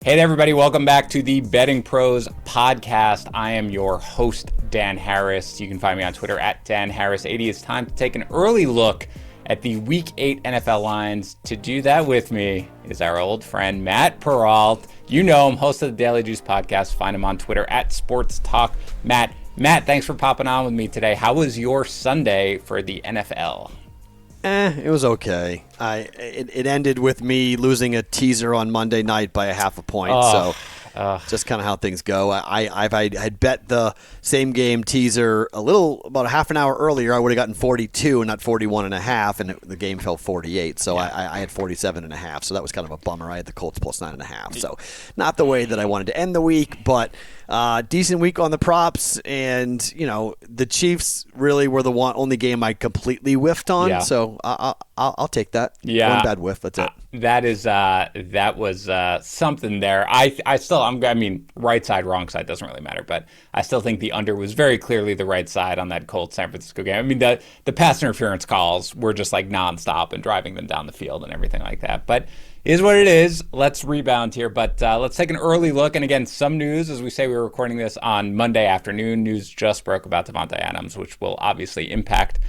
Hey there, everybody. Welcome back to the Betting Pros podcast. I am your host, Dan Harris. You can find me on Twitter at DanHarris80. It's time to take an early look at the Week 8 NFL lines. To do that with me is our old friend, Matt Perault. You know him, host of the Daily Juice podcast. Find him on Twitter at Sports Talk Matt. Matt, thanks for popping on with me today. How was your Sunday for the NFL? It was okay. It ended with me losing a teaser on Monday night by a half a point. Just kind of how things go. I had bet the same game teaser about a half an hour earlier. I would have gotten 42 and not 41 and a half, and the game fell 48. So I had 47 and a half. So that was kind of a bummer. I had the Colts plus 9.5. So not the way that I wanted to end the week, but decent week on the props. And the Chiefs really were the only game I completely whiffed on. Yeah. So I'll take that. Yeah. One bad whiff. That's it. That was something there. I mean, right side, wrong side doesn't really matter, but I still think the under was very clearly the right side on that Colts San Francisco game. I mean, the pass interference calls were just like nonstop and driving them down the field and everything like that. But it is what it is. Let's rebound here, but let's take an early look. And again, some news, as we say, we were recording this on Monday afternoon. News just broke about Davante Adams, which will obviously impact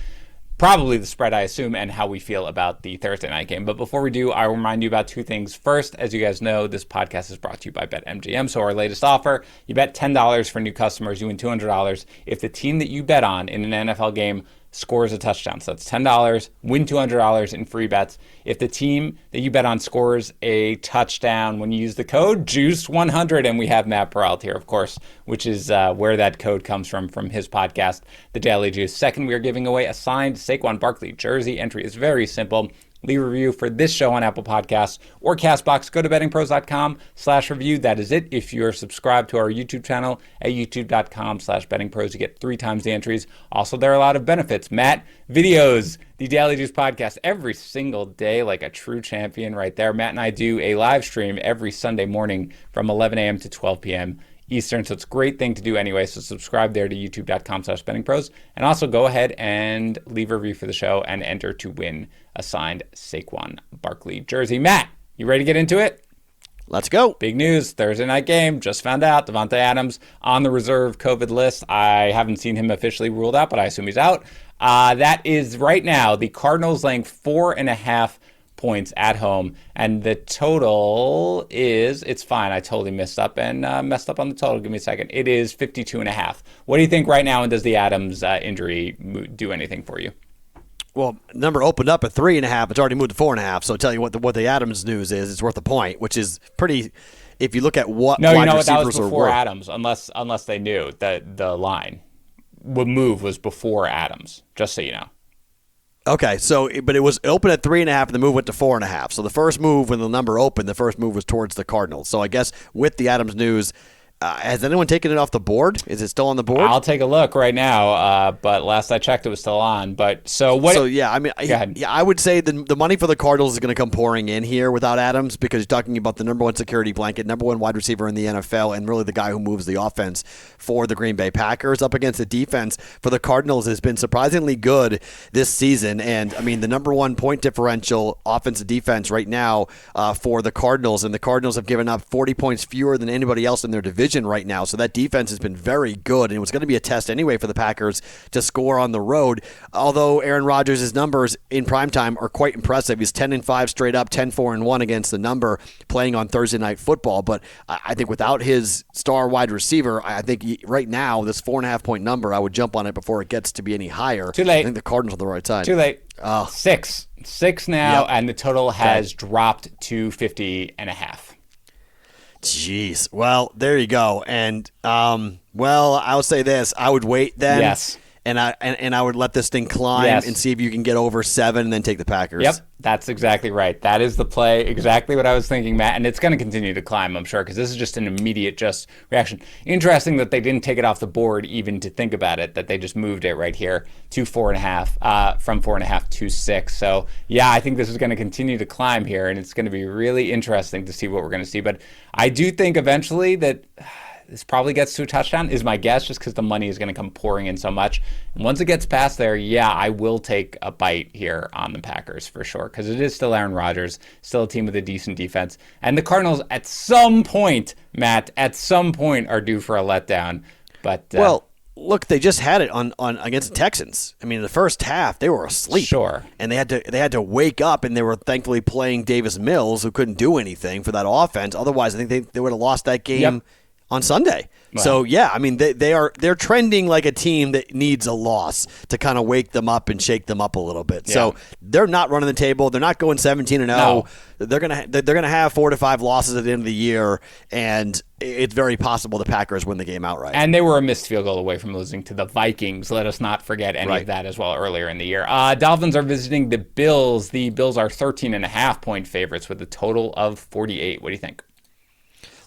probably the spread, I assume, and how we feel about the Thursday night game. But before we do, I'll remind you about two things. First, as you guys know, this podcast is brought to you by BetMGM. So our latest offer, you bet $10 for new customers, you win $200 if the team that you bet on in an NFL game scores a touchdown. So that's $10, win $200 in free bets. If the team that you bet on scores a touchdown, when you use the code JUICE100, and we have Matt Perault here, of course, which is where that code comes from his podcast, The Daily Juice. Second, we are giving away a signed Saquon Barkley jersey. Entry is very simple. Leave a review for this show on Apple Podcasts or CastBox. Go to bettingpros.com/review. That is it. If you're subscribed to our YouTube channel at youtube.com/bettingpros, you get 3 times the entries. Also, there are a lot of benefits. Matt, videos, the Daily Juice podcast every single day, like a true champion right there. Matt and I do a live stream every Sunday morning from 11 a.m. to 12 p.m. Eastern, so it's a great thing to do anyway. So subscribe there to youtube.com/bettingpros, and also go ahead and leave a review for the show and enter to win a signed Saquon Barkley jersey. Matt, you ready to get into it? Let's go. Big news, Thursday night game. Just found out Davante Adams on the reserve COVID list. I haven't seen him officially ruled out, but I assume he's out. That is right now the Cardinals laying 4.5 points at home, and the total is, it's fine, I totally messed up on the total. Give me a second. It is 52.5. What do you think right now, and does the Adams injury do anything for you? Well, number opened up at 3.5. It's already moved to 4.5. So I'll tell you what the Adams news is. It's worth a point, which is pretty. If you look at what no, wide you know what, receivers that was before are Adams, unless they knew that the line would move was before Adams. Just so you know. Okay, but it was open at 3.5, and the move went to 4.5. So the first move, when the number opened, the first move was towards the Cardinals. So I guess with the Adams news, has anyone taken it off the board? Is it still on the board? I'll take a look right now, but last I checked, it was still on. But so what? So yeah, I mean, I would say the money for the Cardinals is going to come pouring in here without Adams, because you're talking about the number one security blanket, number one wide receiver in the NFL, and really the guy who moves the offense for the Green Bay Packers up against the defense for the Cardinals has been surprisingly good this season. And I mean, the number one point differential offensive defense right now for the Cardinals, and the Cardinals have given up 40 points fewer than anybody else in their division right now. So that defense has been very good, and it was going to be a test anyway for the Packers to score on the road. Although Aaron Rodgers' numbers in primetime are quite impressive. He's 10-5 straight up, 10-4-1 against the number playing on Thursday Night Football. But I think without his star wide receiver, I think right now this 4.5 point number, I would jump on it before it gets to be any higher. Too late. I think the Cardinals on the right side. Too late. Oh. Six now, yep. And the total has dropped to 50.5. Jeez. Well, there you go. And I'll say this: I would wait then. Yes. And I would let this thing climb and see if you can get over 7 and then take the Packers. Yep, that's exactly right. That is the play. Exactly what I was thinking, Matt. And it's going to continue to climb, I'm sure, because this is just an immediate reaction. Interesting that they didn't take it off the board even to think about it, that they just moved it right here to 4.5, from 4.5 to 6. So, yeah, I think this is going to continue to climb here, and it's going to be really interesting to see what we're going to see. But I do think eventually that this probably gets to a touchdown, is my guess, just because the money is going to come pouring in so much. And once it gets past there, yeah, I will take a bite here on the Packers for sure, because it is still Aaron Rodgers, still a team with a decent defense. And the Cardinals, at some point, Matt, are due for a letdown. But well, look, they just had it on against the Texans. I mean, in the first half, they were asleep. Sure. And they had to wake up, and they were thankfully playing Davis Mills, who couldn't do anything for that offense. Otherwise, I think they would have lost that game on Sunday. Wow. So, yeah, I mean, they're trending like a team that needs a loss to kind of wake them up and shake them up a little bit. Yeah. So they're not running the table. They're not going 17-0. No. They're gonna have 4 to 5 losses at the end of the year, and it's very possible the Packers win the game outright. And they were a missed field goal away from losing to the Vikings. Let us not forget any of that as well earlier in the year. Dolphins are visiting the Bills. The Bills are 13.5-point favorites with a total of 48. What do you think?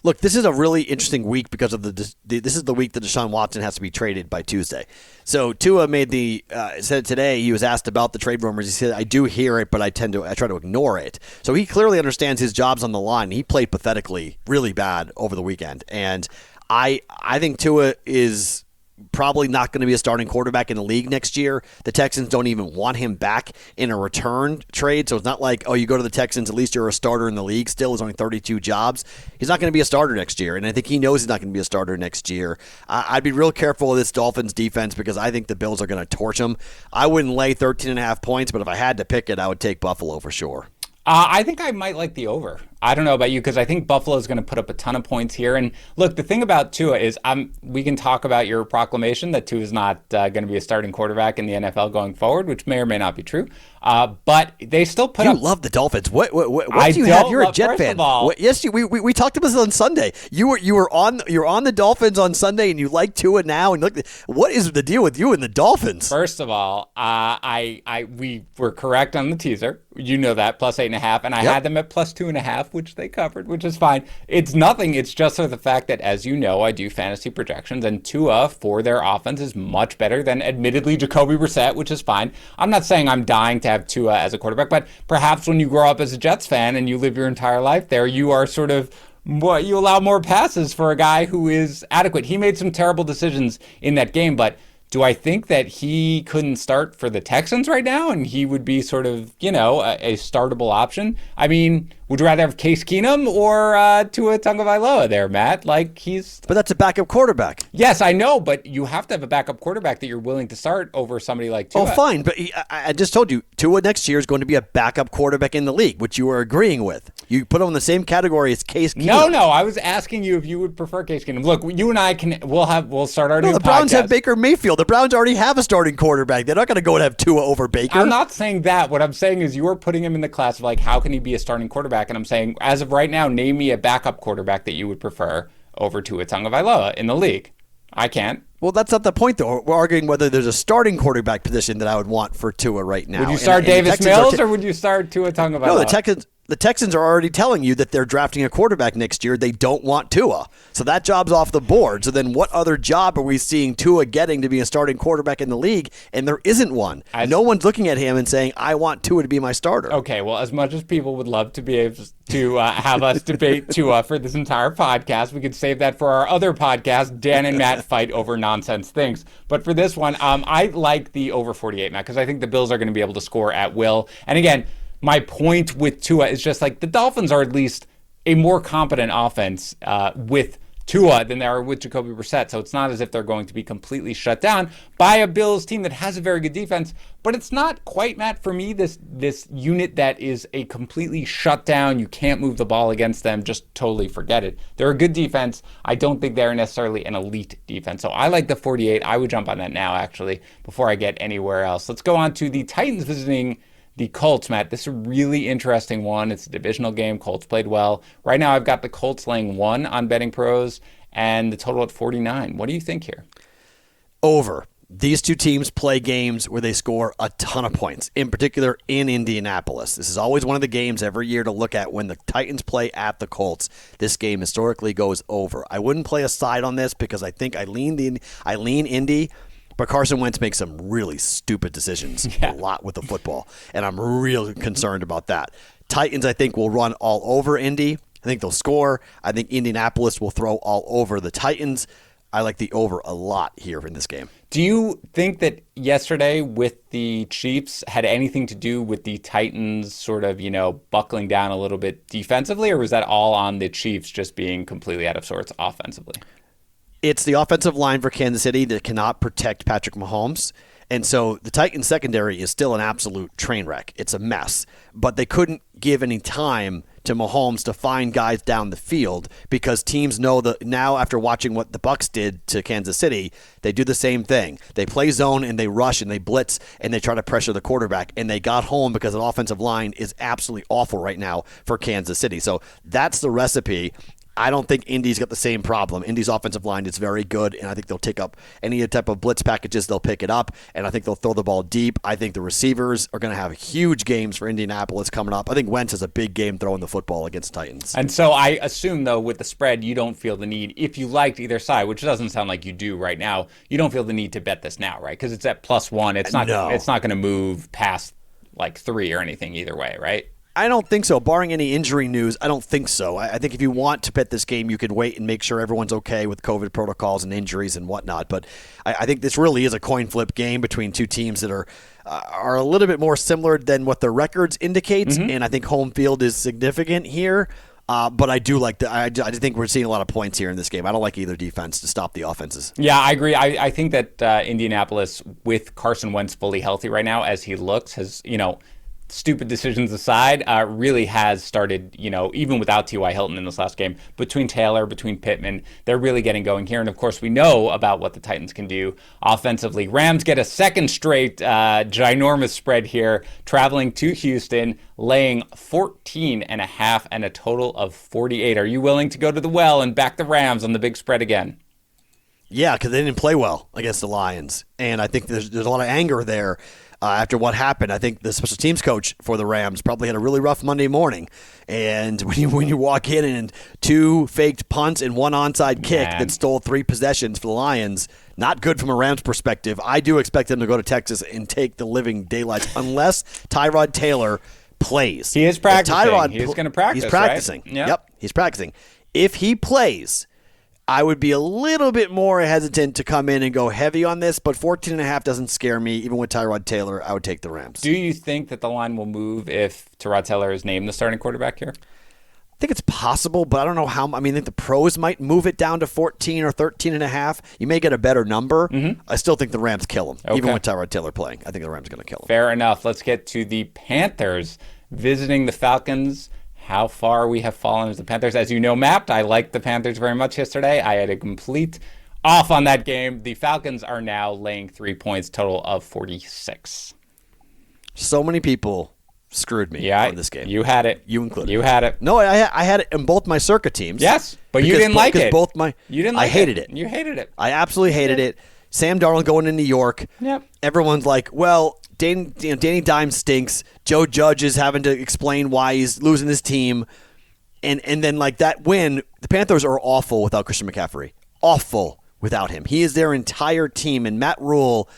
Look, this is a really interesting week because of this is the week that Deshaun Watson has to be traded by Tuesday. So Tua said today, he was asked about the trade rumors. He said, I do hear it, but I try to ignore it. So he clearly understands his job's on the line. He played pathetically, really bad over the weekend. And I think Tua is probably not going to be a starting quarterback in the league next year. The Texans don't even want him back in a return trade, so it's not like, oh, you go to the Texans, at least you're a starter in the league still. There's only 32 jobs. He's not going to be a starter next year, and I think he knows he's not going to be a starter next year. I'd be real careful of this Dolphins defense because I think the Bills are going to torch them. I wouldn't lay 13.5 points, but if I had to pick it, I would take Buffalo for sure. I think I might like the over. I don't know about you, because I think Buffalo is going to put up a ton of points here. And look, the thing about Tua is we can talk about your proclamation that Tua is not going to be a starting quarterback in the NFL going forward, which may or may not be true. But they still put up. You love the Dolphins. What do you have? You're a Jet fan. Yes, we talked about this on Sunday. You're on the Dolphins on Sunday, and you like Tua now. And look, what is the deal with you and the Dolphins? First of all, we were correct on the teaser. You know that, plus 8.5, and I had them at plus 2.5, which they covered, which is fine. It's nothing. It's just for the fact that, as you know, I do fantasy projections, and Tua for their offense is much better than, admittedly, Jacoby Brissett, which is fine. I'm not saying I'm dying to have Tua as a quarterback, but perhaps when you grow up as a Jets fan and you live your entire life there, you are sort of, you allow more passes for a guy who is adequate. He made some terrible decisions in that game, but do I think that he couldn't start for the Texans right now and he would be sort of, a startable option? I mean, would you rather have Case Keenum or Tua Tagovailoa there, Matt? But that's a backup quarterback. Yes, I know, but you have to have a backup quarterback that you're willing to start over somebody like Tua. Oh, fine, but I just told you, Tua next year is going to be a backup quarterback in the league, which you are agreeing with. You put him in the same category as Case Keenum. No, I was asking you if you would prefer Case Keenum. Look, you and I we'll start our new podcast. The Browns have Baker Mayfield. The Browns already have a starting quarterback. They're not going to go and have Tua over Baker. I'm not saying that. What I'm saying is you are putting him in the class of how can he be a starting quarterback? And I'm saying, as of right now, name me a backup quarterback that you would prefer over Tua Tagovailoa in the league. I can't. Well, that's not the point, though. We're arguing whether there's a starting quarterback position that I would want for Tua right now. Would you start Davis Mills or would you start Tua Tagovailoa? No, the Texans are already telling you that they're drafting a quarterback next year. They don't want Tua. So that job's off the board. So then what other job are we seeing Tua getting to be a starting quarterback in the league? And there isn't one. No one's looking at him and saying, I want Tua to be my starter. Okay, well, as much as people would love to be able to have us debate Tua for this entire podcast, we could save that for our other podcast, Dan and Matt Fight Over Nonsense Things. But for this one, I like the over 48, Matt, because I think the Bills are going to be able to score at will. And again, my point with Tua is just the Dolphins are at least a more competent offense with Tua than they are with Jacoby Brissett. So it's not as if they're going to be completely shut down by a Bills team that has a very good defense. But it's not quite, Matt, for me, this unit that is a completely shut down. You can't move the ball against them. Just totally forget it. They're a good defense. I don't think they're necessarily an elite defense. So I like the 48. I would jump on that now, actually, before I get anywhere else. Let's go on to the Titans visiting the Colts, Matt. This is a really interesting one. It's a divisional game. Colts played well. Right now, I've got the Colts laying 1 on BettingPros and the total at 49. What do you think here? Over. These two teams play games where they score a ton of points, in particular in Indianapolis. This is always one of the games every year to look at when the Titans play at the Colts. This game historically goes over. I wouldn't play a side on this because I think I lean Indy. But Carson Wentz makes some really stupid decisions a lot with the football, and I'm really concerned about that. Titans, I think, will run all over Indy. I think they'll score. I think Indianapolis will throw all over the Titans. I like the over a lot here in this game. Do you think that yesterday with the Chiefs had anything to do with the Titans sort of, buckling down a little bit defensively, or was that all on the Chiefs just being completely out of sorts offensively? It's the offensive line for Kansas City that cannot protect Patrick Mahomes. And so the Titans secondary is still an absolute train wreck. It's a mess. But they couldn't give any time to Mahomes to find guys down the field because teams know that now after watching what the Bucs did to Kansas City, they do the same thing. They play zone and they rush and they blitz and they try to pressure the quarterback. And they got home because an offensive line is absolutely awful right now for Kansas City. So that's the recipe. I don't think Indy's got the same problem. Indy's offensive line is very good, and I think they'll take up any type of blitz packages. They'll pick it up, and I think they'll throw the ball deep. I think the receivers are going to have huge games for Indianapolis coming up. I think Wentz has a big game throwing the football against Titans. And so I assume, though, with the spread, you don't feel the need, if you liked either side, which doesn't sound like you do right now, you don't feel the need to bet this now, right? Because it's at +1. It's not going to move past like 3 or anything either way, right? I don't think so. Barring any injury news, I don't think so. I think if you want to bet this game, you can wait and make sure everyone's okay with COVID protocols and injuries and whatnot. But I think this really is a coin flip game between two teams that are a little bit more similar than what their records indicate. Mm-hmm. And I think home field is significant here. But I do like I think we're seeing a lot of points here in this game. I don't like either defense to stop the offenses. Yeah, I agree. I think that Indianapolis, with Carson Wentz fully healthy right now, as he looks, has, stupid decisions aside, really has started, even without T.Y. Hilton in this last game, between Taylor, between Pittman, they're really getting going here. And of course, we know about what the Titans can do offensively. Rams get a second straight ginormous spread here, traveling to Houston, laying 14.5 and a total of 48. Are you willing to go to the well and back the Rams on the big spread again? Yeah, because they didn't play well against the Lions. And I think there's a lot of anger there. After what happened, I think the special teams coach for the Rams probably had a really rough Monday morning. And when you walk in and 2 faked punts and 1 onside kick that stole 3 possessions for the Lions, not good from a Rams perspective. I do expect them to go to Texas and take the living daylights unless Tyrod Taylor plays. He is practicing. He's going to practice. He's practicing. Right? Yep, he's practicing. If he plays, I would be a little bit more hesitant to come in and go heavy on this, but 14.5 doesn't scare me. Even with Tyrod Taylor, I would take the Rams. Do you think that the line will move if Tyrod Taylor is named the starting quarterback here? I think it's possible, but I don't know how. I think the pros might move it down to 14 or 13.5. You may get a better number. Mm-hmm. I still think the Rams kill him, even with Tyrod Taylor playing. I think the Rams are going to kill him. Fair enough. Let's get to the Panthers visiting the Falcons. How far we have fallen as the Panthers. As you know, Mapped, I liked the Panthers very much yesterday. I had a complete off on that game. The Falcons are now laying 3 points, total of 46. So many people screwed me on this game. You had it. You included. You had it. No, I had it in both my Circa teams. Yes, but you didn't like it. You didn't like it. I hated it. You hated it. I absolutely hated it. Sam Darnold going to New York. Yep. Everyone's like, well, Danny Dimes stinks. Joe Judge is having to explain why he's losing his team. And then like that win, the Panthers are awful without Christian McCaffrey. Awful without him. He is their entire team. And Matt Rule,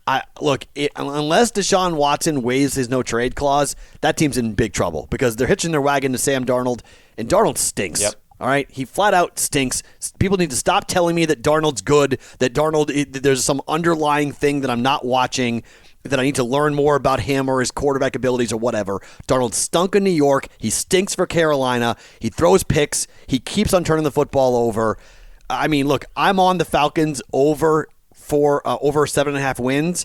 unless Deshaun Watson waives his no trade clause, that team's in big trouble because they're hitching their wagon to Sam Darnold, and Darnold stinks. Yep. All right, he flat out stinks. People need to stop telling me that Darnold's good, that there's some underlying thing that I'm not watching, that I need to learn more about him or his quarterback abilities or whatever. Darnold stunk in New York. He stinks for Carolina. He throws picks. He keeps on turning the football over. I mean, look, I'm on the Falcons over 7.5 wins.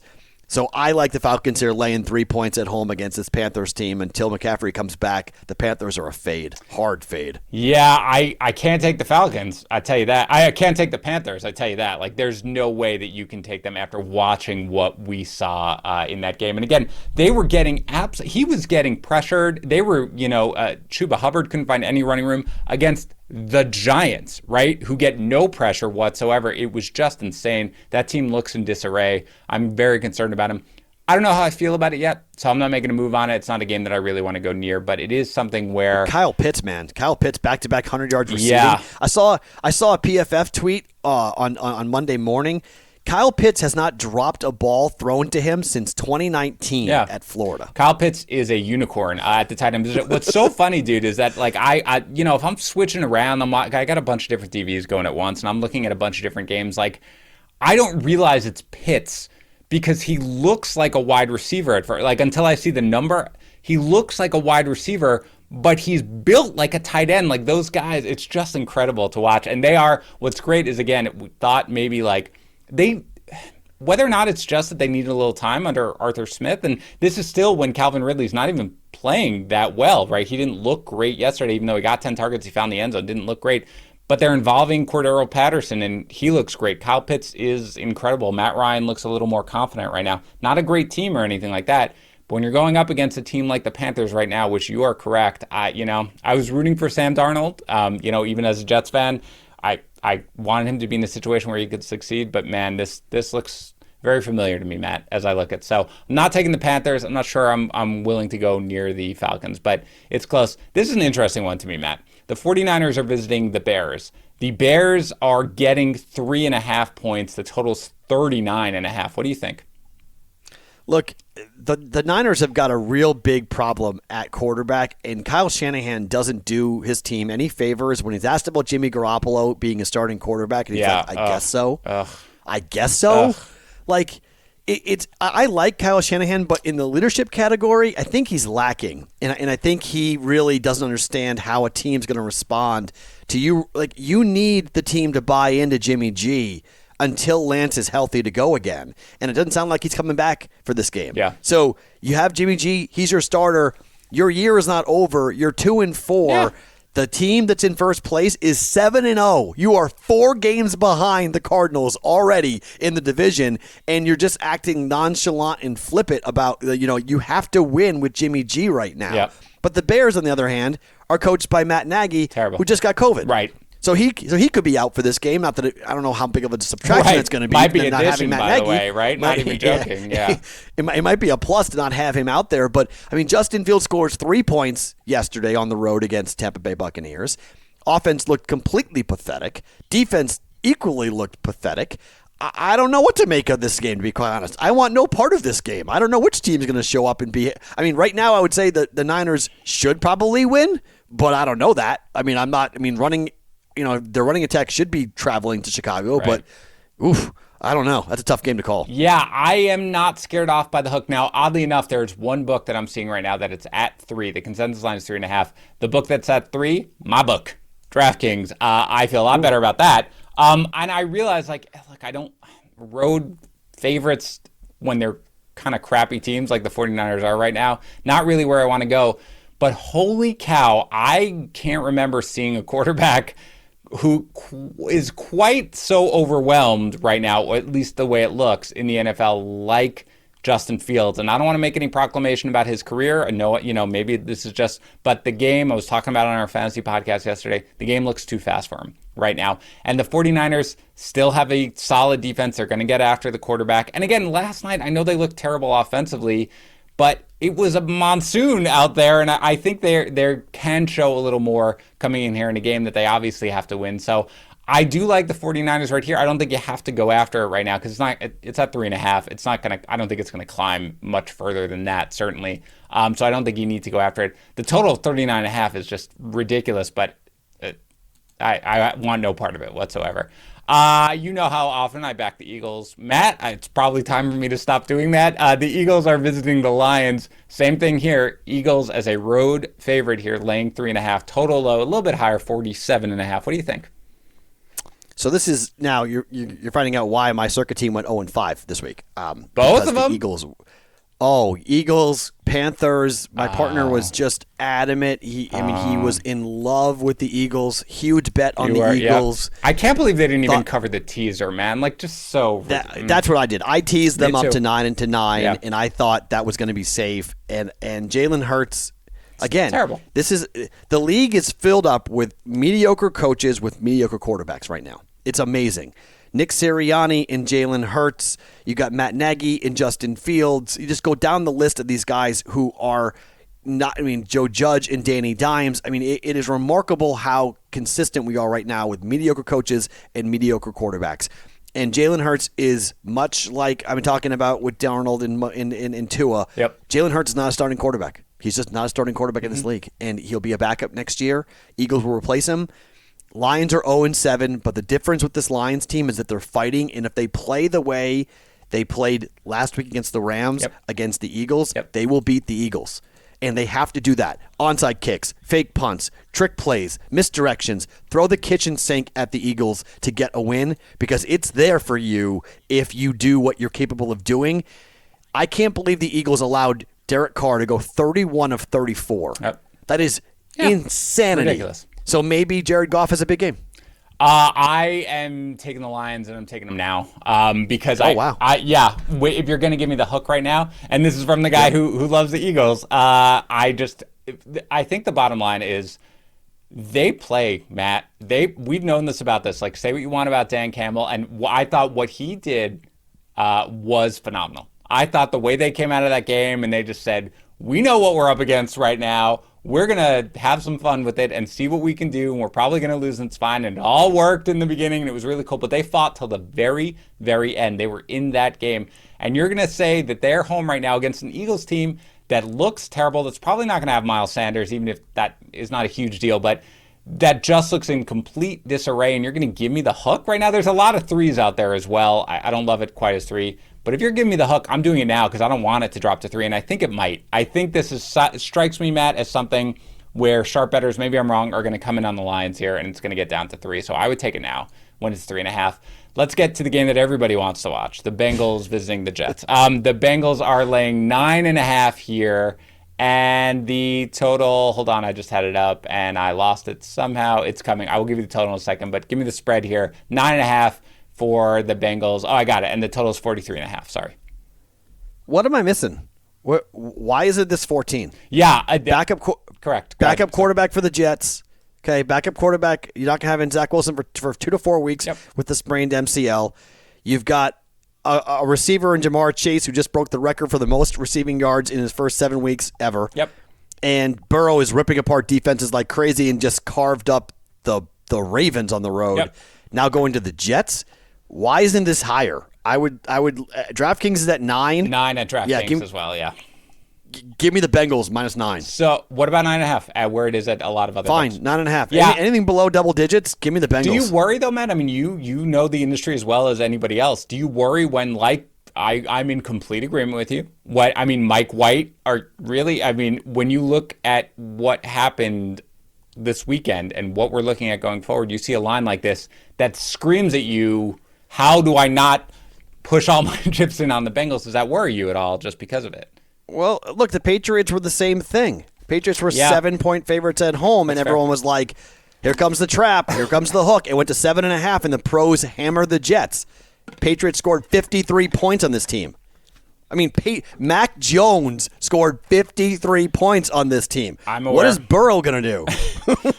So I like the Falcons here laying 3 points at home against this Panthers team until McCaffrey comes back. The Panthers are a fade, hard fade. Yeah, I can't take the Falcons. I tell you that. I can't take the Panthers. I tell you that. Like, there's no way that you can take them after watching what we saw in that game. And again, they were getting he was getting pressured. They were, Chuba Hubbard couldn't find any running room against the Giants, right, who get no pressure whatsoever. It was just insane. That team looks in disarray. I'm very concerned about him. I don't know how I feel about it yet, so I'm not making a move on it. It's not a game that I really want to go near, but it is something where Kyle Pitts, back-to-back 100 yards receiving. Yeah. I saw a PFF tweet on Monday morning. Kyle Pitts has not dropped a ball thrown to him since 2019 at Florida. Kyle Pitts is a unicorn at the tight end position. What's so funny, dude, is that like I if I'm switching around, I got a bunch of different TVs going at once, and I'm looking at a bunch of different games. Like, I don't realize it's Pitts because he looks like a wide receiver at first. Like, until I see the number, he looks like a wide receiver, but he's built like a tight end. Like, those guys, it's just incredible to watch. And what's great is, again, we thought maybe like whether or not it's just that they needed a little time under Arthur Smith, and this is still when Calvin Ridley's not even playing that well, right? He didn't look great yesterday, even though he got 10 targets, he found the end zone, didn't look great. But they're involving Cordero Patterson, and he looks great. Kyle Pitts is incredible. Matt Ryan looks a little more confident right now. Not a great team or anything like that, but when you're going up against a team like the Panthers right now, which you are correct, I was rooting for Sam Darnold, even as a Jets fan. I wanted him to be in a situation where he could succeed, but man, this looks very familiar to me, Matt, as I look at. So I'm not taking the Panthers. I'm not sure I'm willing to go near the Falcons, but it's close. This is an interesting one to me, Matt. The 49ers are visiting the Bears. The Bears are getting 3.5 points. The total's 39.5. What do you think? Look, the Niners have got a real big problem at quarterback, and Kyle Shanahan doesn't do his team any favors when he's asked about Jimmy Garoppolo being a starting quarterback, and he's like, I guess so. I guess so. Like, I like Kyle Shanahan, but in the leadership category, I think he's lacking, and I think he really doesn't understand how a team's going to respond to you. Like, you need the team to buy into Jimmy G until Lance is healthy to go again. And it doesn't sound like he's coming back for this game. Yeah. So you have Jimmy G. He's your starter. Your year is not over. You're 2-4. Yeah. The team that's in first place is 7-0. You are 4 games behind the Cardinals already in the division, and you're just acting nonchalant and flippant about, you have to win with Jimmy G right now. Yeah. But the Bears, on the other hand, are coached by Matt Nagy, who just got COVID. Right. So he could be out for this game. Not that I don't know how big of a subtraction it's going to be. Might be not addition, having Matt by Nagy. the way, right? Not even joking. Yeah. It might be a plus to not have him out there. But I mean, Justin Fields scores 3 points yesterday on the road against Tampa Bay Buccaneers. Offense looked completely pathetic. Defense equally looked pathetic. I don't know what to make of this game, to be quite honest. I want no part of this game. I don't know which team's going to show up and be. I mean, right now I would say that the Niners should probably win, but I don't know that. I mean, running. Their running attack should be traveling to Chicago, but I don't know. That's a tough game to call. Yeah, I am not scared off by the hook. Now, oddly enough, there's one book that I'm seeing right now that it's at 3. The consensus line is 3.5. The book that's at 3, my book, DraftKings. I feel a lot better about that. And I realize, I don't road favorites when they're kind of crappy teams like the 49ers are right now. Not really where I want to go. But holy cow, I can't remember seeing a quarterback who is quite so overwhelmed right now, or at least the way it looks in the NFL, like Justin Fields. And I don't want to make any proclamation about his career. I know, maybe this is just, but the game I was talking about on our fantasy podcast yesterday, the game looks too fast for him right now. And the 49ers still have a solid defense. They're going to get after the quarterback. And again, last night, I know they looked terrible offensively, but it was a monsoon out there, and I think they can show a little more coming in here in a game that they obviously have to win. So I do like the 49ers right here. I don't think you have to go after it right now because it's at 3.5. It's not going to. I don't think it's going to climb much further than that, certainly. So I don't think you need to go after it. The total of 39.5 is just ridiculous, but I want no part of it whatsoever. You know how often I back the Eagles. Matt, it's probably time for me to stop doing that. The Eagles are visiting the Lions. Same thing here. Eagles as a road favorite here, laying 3.5. Total low, a little bit higher, 47.5. What do you think? So this is now you're finding out why my circuit team went 0-5 this week. Both of them? Eagles, Panthers. My partner was just adamant. He was in love with the Eagles. Huge bet on the Eagles. Yeah. I can't believe they didn't even cover the teaser, man. Just so. That's what I did. I teased them up to 9-9, and I thought that was going to be safe. And Jalen Hurts. Again, terrible. The league is filled up with mediocre coaches with mediocre quarterbacks right now. It's amazing. Nick Sirianni and Jalen Hurts. You got Matt Nagy and Justin Fields. You just go down the list of these guys who are not. Joe Judge and Danny Dimes. It is remarkable how consistent we are right now with mediocre coaches and mediocre quarterbacks. And Jalen Hurts is much like I've been talking about with Darnold in Tua. Yep. Jalen Hurts is not a starting quarterback. He's just not a starting quarterback in this league. And he'll be a backup next year. Eagles will replace him. Lions are 0-7, but the difference with this Lions team is that they're fighting, and if they play the way they played last week against the Rams, against the Eagles, they will beat the Eagles. And they have to do that. Onside kicks, fake punts, trick plays, misdirections, throw the kitchen sink at the Eagles to get a win because it's there for you if you do what you're capable of doing. I can't believe the Eagles allowed Derek Carr to go 31 of 34. That is insanity. Ridiculous. So maybe Jared Goff has a big game. I am taking the Lions, and I'm taking them now because if you're going to give me the hook right now, and this is from the guy who loves the Eagles, I think the bottom line is they play, Matt. We've known this about this. Like, say what you want about Dan Campbell, and I thought what he did was phenomenal. I thought the way they came out of that game and they just said, we know what we're up against right now. We're going to have some fun with it and see what we can do, and we're probably going to lose, and it's fine. And it all worked in the beginning, and it was really cool. But they fought till the very, very end. They were in that game. And you're going to say that they're home right now against an Eagles team that looks terrible, that's probably not going to have Miles Sanders, even if that is not a huge deal, but that just looks in complete disarray, and you're going to give me the hook right now? There's a lot of threes out there as well. I don't love it quite as 3. But if you're giving me the hook, I'm doing it now because I don't want it to drop to 3, and I think it might. I think this strikes me, Matt, as something where sharp bettors, maybe I'm wrong, are going to come in on the Lions here, and it's going to get down to 3. So I would take it now when it's 3.5. Let's get to the game that everybody wants to watch, the Bengals visiting the Jets. The Bengals are laying 9.5 here, and the total, hold on, I just had it up, and I lost it somehow. It's coming. I will give you the total in a second, but give me the spread here. 9.5. for the Bengals. Oh, I got it. And the total is 43.5. Sorry. What am I missing? Why is it this 14? Yeah. Correct. Backup quarterback for the Jets. Okay, backup quarterback. You're not going to have in Zach Wilson for 2 to 4 weeks with the sprained MCL. You've got a receiver in Jamar Chase who just broke the record for the most receiving yards in his first 7 weeks ever. Yep. And Burrow is ripping apart defenses like crazy and just carved up the Ravens on the road. Yep. Now going to the Jets. Why isn't this higher? I would DraftKings is at 9. 9 at DraftKings as well, yeah. Give me the Bengals -9. So what about 9.5 at where it is at a lot of other Fine, books? 9.5. Yeah. Anything below double digits, give me the Bengals. Do you worry though, Matt? I mean, you know the industry as well as anybody else. Do you worry when I'm in complete agreement with you. Mike White when you look at what happened this weekend and what we're looking at going forward, you see a line like this that screams at you, how do I not push all my chips in on the Bengals? Does that worry you at all just because of it? Well, look, the Patriots were the same thing. Patriots were 7-point favorites at home, and everyone was like, here comes the trap, here comes the hook. It went to 7.5, and the pros hammered the Jets. Patriots scored 53 points on this team. I mean, Mac Jones scored 53 points on this team. I'm aware. What is Burrow going to do?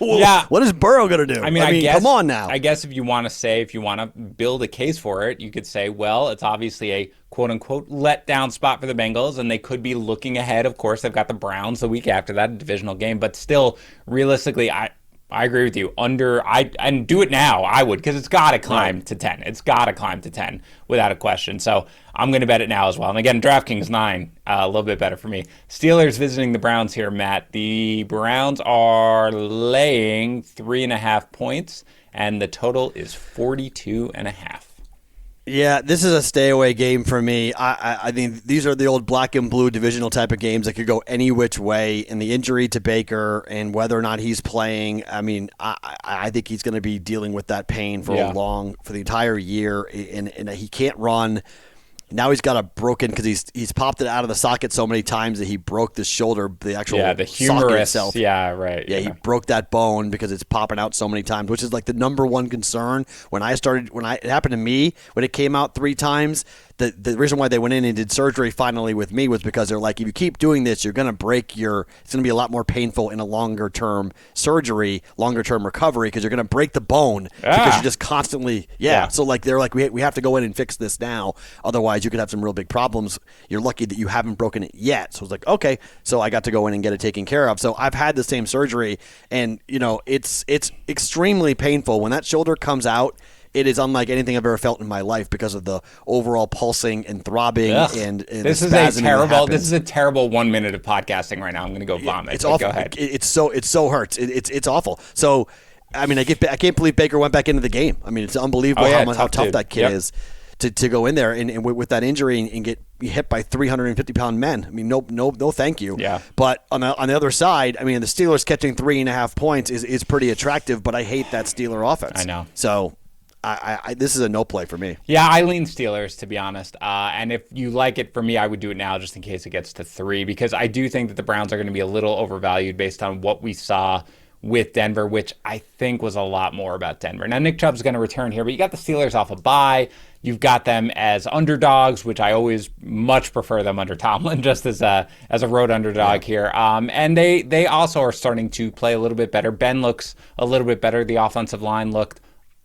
Yeah. What is Burrow going to do? I mean, come on now. I guess if you want to build a case for it, you could say, well, it's obviously a quote-unquote letdown spot for the Bengals, and they could be looking ahead. Of course, they've got the Browns the week after that, a divisional game. But still, realistically, I agree with you. And do it now, I would, because it's got to climb to 10. It's got to climb to 10 without a question. So I'm going to bet it now as well. And again, DraftKings 9, a little bit better for me. Steelers visiting the Browns here, Matt. The Browns are laying 3.5 points, and the total is 42.5. Yeah, this is a stay-away game for me. I think these are the old black and blue divisional type of games that could go any which way. And the injury to Baker and whether or not he's playing, I think he's going to be dealing with that pain for the entire year, and he can't run. Now he's got a broken because he's popped it out of the socket so many times that he broke the shoulder, the actual the humerus socket itself. Yeah, right. Yeah, he broke that bone because it's popping out so many times, which is like the number one concern. It happened to me when it came out 3 times. The reason why they went in and did surgery finally with me was because they're like, if you keep doing this, you're going to it's going to be a lot more painful in a longer term surgery, longer term recovery, because you're going to break the bone because you're just constantly, So like they're like, we have to go in and fix this now. Otherwise, you could have some real big problems. You're lucky that you haven't broken it yet. So it's like, okay, so I got to go in and get it taken care of. So I've had the same surgery, and it's extremely painful when that shoulder comes out. it is unlike anything I've ever felt in my life because of the overall pulsing and throbbing and this the is a terrible. This is a terrible 1 minute of podcasting right now. I'm going to go vomit. It's awful. Go ahead. It so hurts. It's awful. So, I mean, I can't believe Baker went back into the game. I mean, it's unbelievable how tough that kid is to go in there and with that injury and get hit by 350-pound men. I mean, no, thank you. Yeah. But on the other side, I mean, the Steelers catching 3.5 points is pretty attractive, but I hate that Steeler offense. I know. So, I this is a no play for me. Yeah, I lean Steelers, to be honest. And if you like it for me, I would do it now just in case it gets to 3, because I do think that the Browns are going to be a little overvalued based on what we saw with Denver, which I think was a lot more about Denver. Now, Nick Chubb's going to return here, but you got the Steelers off a bye. You've got them as underdogs, which I always much prefer them under Tomlin, just as a road underdog here. And they also are starting to play a little bit better. Ben looks a little bit better. The offensive line looked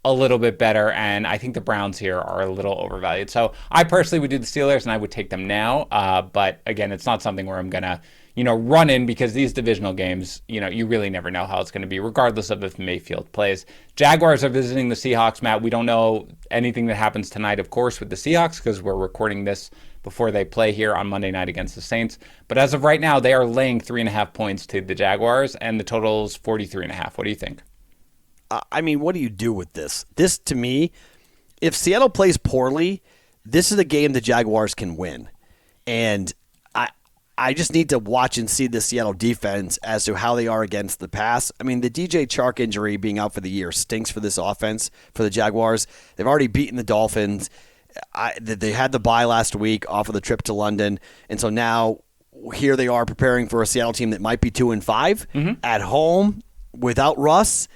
a little bit better, and I think the Browns here are a little overvalued. So I personally would do the Steelers, and I would take them now. But again, it's not something where I'm going to run in, because these divisional games, you really never know how it's going to be, regardless of if Mayfield plays. Jaguars are visiting the Seahawks, Matt. We don't know anything that happens tonight, of course, with the Seahawks, because we're recording this before they play here on Monday night against the Saints. But as of right now, they are laying 3.5 points to the Jaguars, and the total is 43.5. What do you think? I mean, what do you do with this? This, to me, if Seattle plays poorly, this is a game the Jaguars can win. And I just need to watch and see the Seattle defense as to how they are against the pass. I mean, the DJ Chark injury being out for the year stinks for this offense, for the Jaguars. They've already beaten the Dolphins. They had the bye last week off of the trip to London. And so now here they are preparing for a Seattle team that might be 2-5 at home without Russ.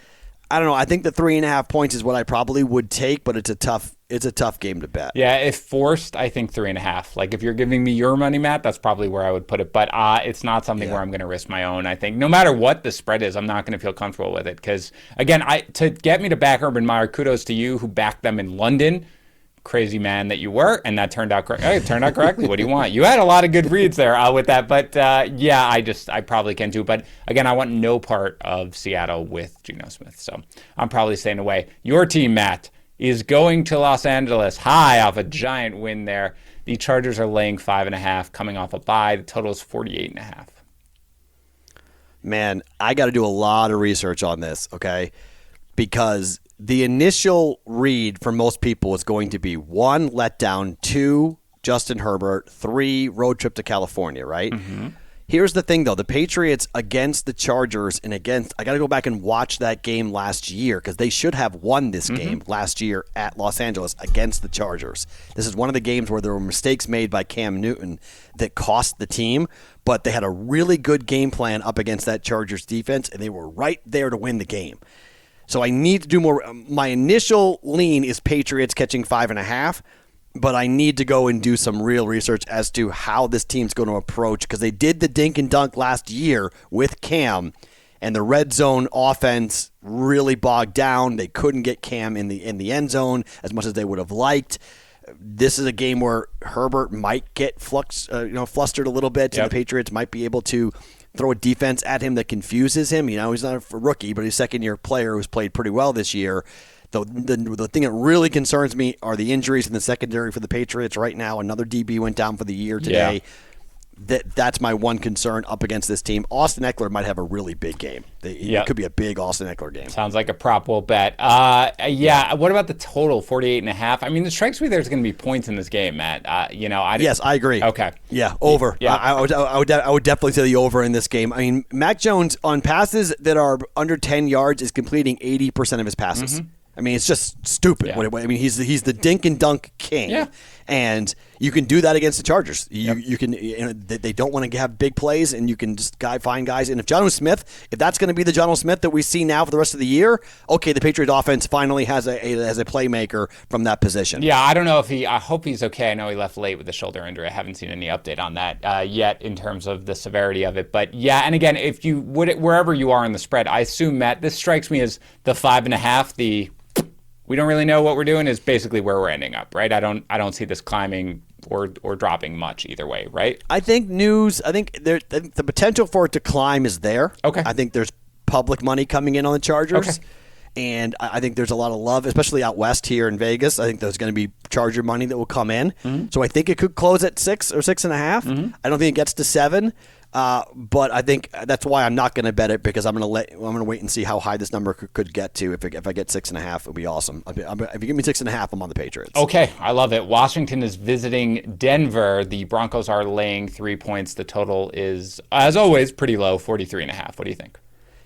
I don't know. I think the 3.5 points is what I probably would take, but it's a tough game to bet. Yeah, if forced, I think 3.5. Like, if you're giving me your money, Matt, that's probably where I would put it. But it's not something where I'm going to risk my own. I think no matter what the spread is, I'm not going to feel comfortable with it. Because, again, to get me to back Urban Meyer, kudos to you who backed them in London. Crazy man that you were, and that turned out correct. It turned out correctly. What do you want? You had a lot of good reads there with that, but I probably can too. But again, I want no part of Seattle with Geno Smith, so I'm probably staying away. Your team, Matt, is going to Los Angeles high off a giant win there. The Chargers are laying 5.5, coming off a bye. The total is 48.5. Man, I got to do a lot of research on this, okay? Because the initial read for most people is going to be 1, letdown, 2, Justin Herbert, 3, road trip to California, right? Mm-hmm. Here's the thing, though. The Patriots against the Chargers I got to go back and watch that game last year because they should have won this game last year at Los Angeles against the Chargers. This is one of the games where there were mistakes made by Cam Newton that cost the team, but they had a really good game plan up against that Chargers defense, and they were right there to win the game. So I need to do more. My initial lean is Patriots catching 5.5, but I need to go and do some real research as to how this team's going to approach, because they did the dink and dunk last year with Cam, and the red zone offense really bogged down. They couldn't get Cam in the end zone as much as they would have liked. This is a game where Herbert might get flustered a little bit, and the Patriots might be able to throw a defense at him that confuses him. He's not a rookie, but he's a second-year player who's played pretty well this year. The thing that really concerns me are the injuries in the secondary for the Patriots right now. Another DB went down for the year today. Yeah. That's my one concern up against this team. Austin Eckler might have a really big game. It could be a big Austin Eckler game. Sounds like a prop we'll bet. What about the total, 48.5? I mean, it strikes me there's going to be points in this game, Matt. Yes, I agree. Okay. Yeah, over. Yeah. I would definitely say the over in this game. I mean, Mac Jones on passes that are under 10 yards is completing 80% of his passes. Mm-hmm. I mean, it's just stupid. Yeah. I mean, he's the dink and dunk king, and you can do that against the Chargers. You can. They don't want to have big plays, and you can just find guys. And if that's going to be the Jonnu Smith that we see now for the rest of the year, okay, the Patriots offense finally has a playmaker from that position. Yeah, I don't know if I hope he's okay. I know he left late with the shoulder injury. I haven't seen any update on that yet in terms of the severity of it. But yeah, and again, if you wherever you are in the spread, I assume, Matt, this strikes me as the 5.5. We don't really know what we're doing is basically where we're ending up, right? I don't see this climbing or dropping much either way, right? I think the potential for it to climb is there. Okay. I think there's public money coming in on the Chargers. Okay. And I think there's a lot of love, especially out west here in Vegas. I think there's going to be Charger money that will come in. So I think it could close at 6 or 6.5. I don't think it gets to 7. But I think that's why I'm not going to bet it, because I'm going to wait and see how high this number could get to. If I get 6.5, it would be awesome. If you give me 6.5, I'm on the Patriots. Okay, I love it. Washington is visiting Denver. The Broncos are laying 3 points. The total is, as always, pretty low, 43.5. What do you think?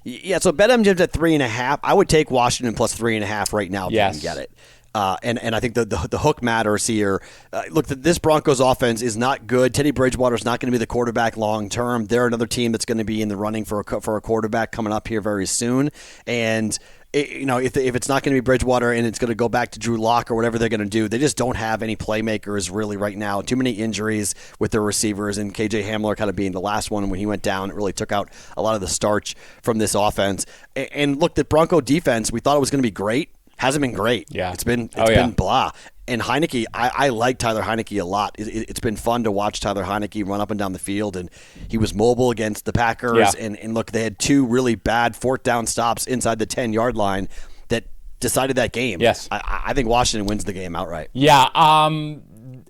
Yeah, so BetMGM's at 3.5. I would take Washington plus 3.5 right now if you can get it. And I think the hook matters here. Look, this Broncos offense is not good. Teddy Bridgewater is not going to be the quarterback long term. They're another team that's going to be in the running for a quarterback coming up here very soon. And if it's not going to be Bridgewater and it's going to go back to Drew Lock or whatever they're going to do, they just don't have any playmakers really right now. Too many injuries with their receivers, and KJ Hamler kind of being the last one when he went down. It really took out a lot of the starch from this offense. And look, the Bronco defense, we thought it was going to be great. Hasn't been great. Yeah. It's been blah. And Heineke, I like Tyler Heineke a lot. It's been fun to watch Tyler Heineke run up and down the field, and he was mobile against the Packers. Yeah. And look, they had 2 really bad fourth down stops inside the 10-yard line that decided that game. Yes. I think Washington wins the game outright. Yeah.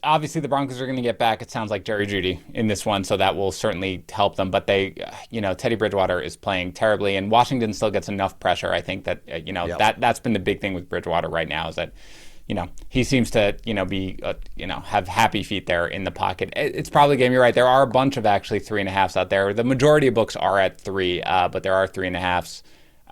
Obviously, the Broncos are going to get back, it sounds like, Jerry Jeudy in this one, so that will certainly help them. But Teddy Bridgewater is playing terribly, and Washington still gets enough pressure. I think that, that's been the big thing with Bridgewater right now, is that, he seems to, be, have happy feet there in the pocket. It's probably a game, you're right. There are a bunch of actually 3.5s out there. The majority of books are at 3, but there are 3.5s.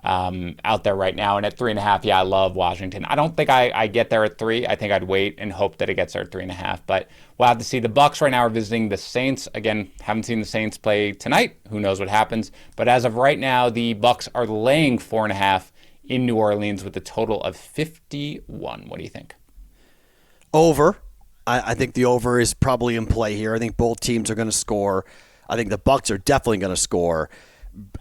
Out there right now, and at 3.5, I love Washington. I don't think I get there at 3. I think I'd wait and hope that it gets there at 3.5. But we'll have to see. The Bucs right now are visiting the Saints. Again, haven't seen the Saints play tonight. Who knows what happens? But as of right now, the Bucs are laying 4.5 in New Orleans with a total of 51. What do you think? Over. I think the over is probably in play here. I think both teams are going to score. I think the Bucs are definitely going to score.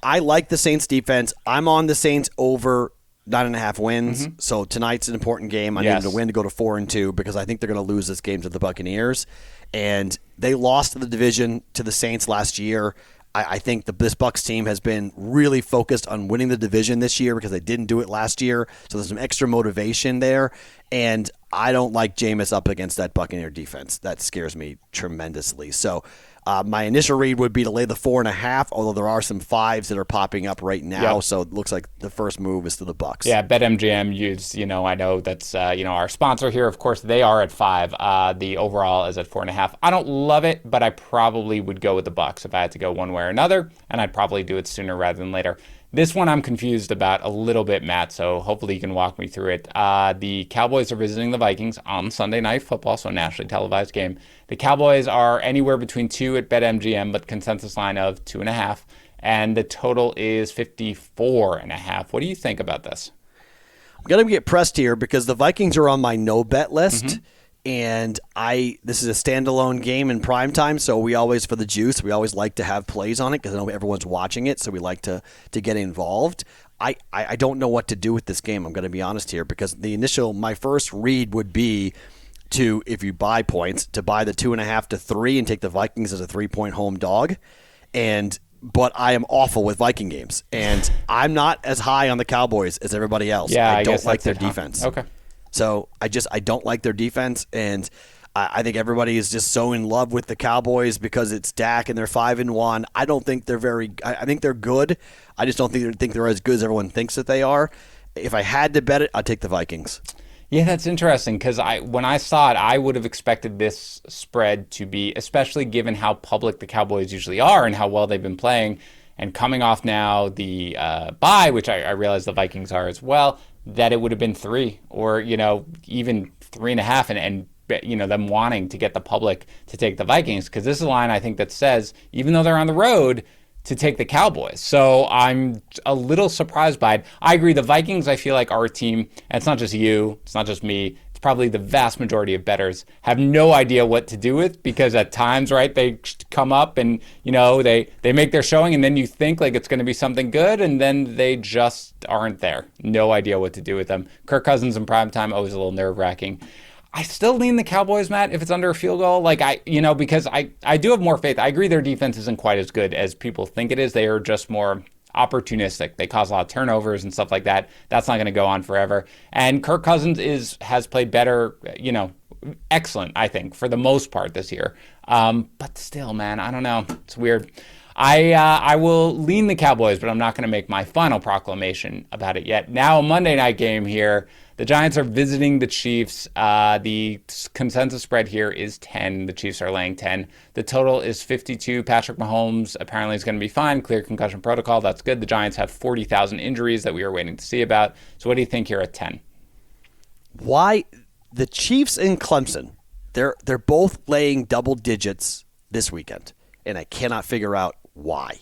I like the Saints defense. I'm on the Saints over 9.5 wins. So tonight's an important game. I need them to win to go to 4-2, because I think they're going to lose this game to the Buccaneers. And they lost the division to the Saints last year. I think this Bucs team has been really focused on winning the division this year, because they didn't do it last year. So there's some extra motivation there. And I don't like Jameis up against that Buccaneer defense. That scares me tremendously. So my initial read would be to lay the 4.5, although there are some 5s that are popping up right now. Yep. So it looks like the first move is to the Bucs. Yeah, BetMGM, I know that's, our sponsor here. Of course, they are at 5. The overall is at 4.5. I don't love it, but I probably would go with the Bucs if I had to go one way or another, and I'd probably do it sooner rather than later. This one I'm confused about a little bit, Matt, so hopefully you can walk me through it. The Cowboys are visiting the Vikings on Sunday Night Football, so a nationally televised game. The Cowboys are anywhere between 2 at BetMGM, but consensus line of 2.5, and the total is 54.5. What do you think about this? I'm going to get pressed here because the Vikings are on my no-bet list. And this is a standalone game in primetime, so we always, for the juice, we always like to have plays on it because I know everyone's watching it, so we like to get involved. I don't know what to do with this game, I'm going to be honest here, because my first read would be to, if you buy points, to buy the 2.5 to 3 and take the Vikings as a 3-point home dog. But I am awful with Viking games, and I'm not as high on the Cowboys as everybody else. Yeah, I don't like their defense. Okay. So I don't like their defense, and I think everybody is just so in love with the Cowboys because it's Dak and they're 5-1. I don't think they're I think they're good. I just don't think they're as good as everyone thinks that they are. If I had to bet it, I'd take the Vikings. Yeah, that's interesting because when I saw it, I would have expected this spread to be, especially given how public the Cowboys usually are and how well they've been playing, and coming off now the bye, which I realize the Vikings are as well, that it would have been 3 or, even 3.5 and them wanting to get the public to take the Vikings, because this is a line I think that says, even though they're on the road, to take the Cowboys. So I'm a little surprised by it. I agree. The Vikings, I feel like, are a team, and it's not just you, it's not just me, it's probably the vast majority of bettors have no idea what to do with, because at times, right, they come up and, they make their showing, and then you think like it's going to be something good, and then they just aren't there. No idea what to do with them. Kirk Cousins in primetime, always a little nerve-wracking. I still lean the Cowboys, Matt, if it's under a field goal. Because I do have more faith. I agree their defense isn't quite as good as people think it is. They are just more opportunistic. They cause a lot of turnovers and stuff like that. That's not going to go on forever. And Kirk Cousins has played better, excellent, I think, for the most part this year. But still, man, I don't know. It's weird. I will lean the Cowboys, but I'm not going to make my final proclamation about it yet. Now, a Monday night game here. The Giants are visiting the Chiefs. The consensus spread here is 10. The Chiefs are laying 10. The total is 52. Patrick Mahomes apparently is going to be fine. Clear concussion protocol. That's good. The Giants have 40,000 injuries that we are waiting to see about. So what do you think here at 10? Why the Chiefs and Clemson? They're both laying double digits this weekend, and I cannot figure out why.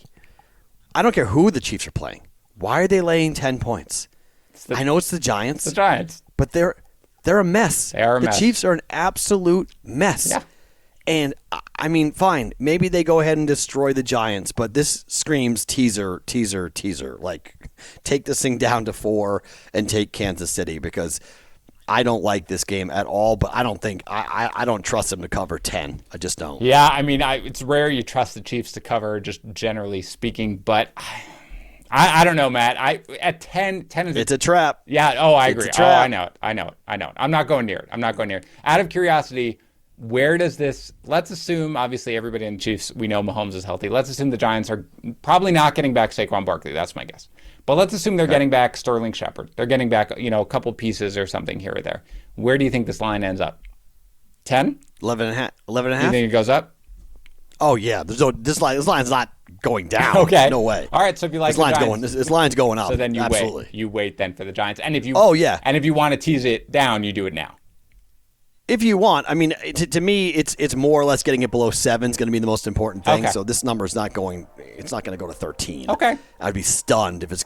I don't care who the Chiefs are playing. Why are they laying 10 points? I know it's the Giants. The Giants. But they're a mess. They are a mess. The Chiefs are an absolute mess. Yeah. And, I mean, fine. Maybe they go ahead and destroy the Giants, but this screams teaser. Like, take this thing down to 4 and take Kansas City, because I don't like this game at all, but I don't trust them to cover 10. I just don't. Yeah, I mean, it's rare you trust the Chiefs to cover, just generally speaking, but I don't know, Matt. At 10 is it's a trap. Yeah. Oh, I agree. It's a trap. Oh, I know it. I'm not going near it. Out of curiosity, where does this? Let's assume, obviously, everybody in the Chiefs, we know Mahomes is healthy. Let's assume the Giants are probably not getting back Saquon Barkley. That's my guess. But let's assume they're getting back Sterling Shepard. They're getting back, a couple pieces or something here or there. Where do you think this line ends up? 10? 11 and a half. You think it goes up? Oh yeah. This line's not going down. Okay. No way. All right. So if you like this line's going up. So then you Absolutely. wait. You wait then for the Giants. And if you And if you want to tease it down, you do it now. If you want, I mean, to me, it's more or less getting it below 7 is going to be the most important thing. Okay. So this number is not going. It's not going to go to 13. Okay. I'd be stunned if it's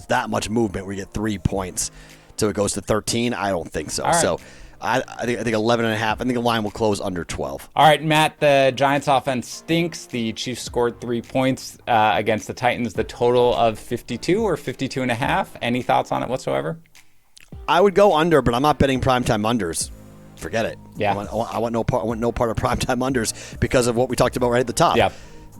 that much movement where you get 3 points, so it goes to 13. I don't think so. All right. So I think 11 and a half. I think the line will close under 12. All right, Matt. The Giants' offense stinks. The Chiefs scored 3 points against the Titans. The total of 52 or 52 and a half. Any thoughts on it whatsoever? I would go under, but I'm not betting primetime unders. Forget it. Yeah. I want no part of primetime unders because of what we talked about right at the top. Yeah.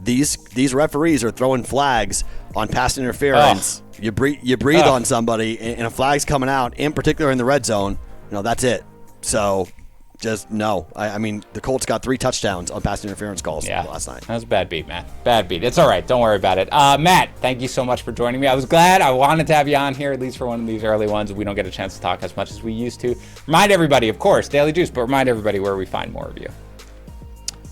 These referees are throwing flags on pass interference. Oh. You breathe on somebody, and a flag's coming out, in particular in the red zone. That's it. So, just no. I mean, the Colts got 3 touchdowns on pass interference calls last night. That was a bad beat, Matt. Bad beat. It's all right. Don't worry about it. Matt, thank you so much for joining me. I was glad. I wanted to have you on here, at least for one of these early ones. We don't get a chance to talk as much as we used to. Remind everybody, of course, Daily Juice, but remind everybody where we find more of you.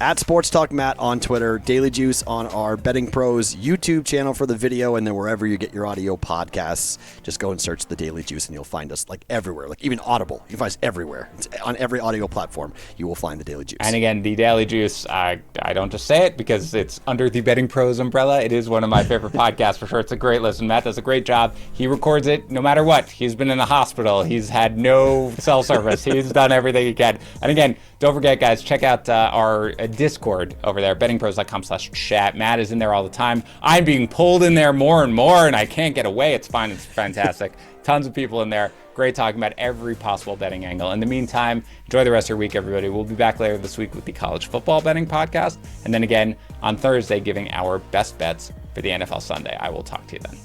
At Sports Talk Matt on Twitter, Daily Juice on our BettingPros YouTube channel for the video, and then wherever you get your audio podcasts, just go and search the Daily Juice and you'll find us like everywhere, like even Audible. You can find us everywhere. It's on every audio platform. You will find the Daily Juice. And again, the Daily Juice, I don't just say it because it's under the BettingPros umbrella. It is one of my favorite podcasts for sure. It's a great listen. Matt does a great job. He records it no matter what. He's been in the hospital. He's had no cell service. He's done everything he can. And again, don't forget, guys, check out our Discord over there, bettingpros.com/chat. Matt is in there all the time. I'm being pulled in there more and more, and I can't get away. It's fine. It's fantastic. Tons of people in there. Great talking about every possible betting angle. In the meantime, enjoy the rest of your week, everybody. We'll be back later this week with the college football betting podcast. And then again on Thursday, giving our best bets for the NFL Sunday. I will talk to you then.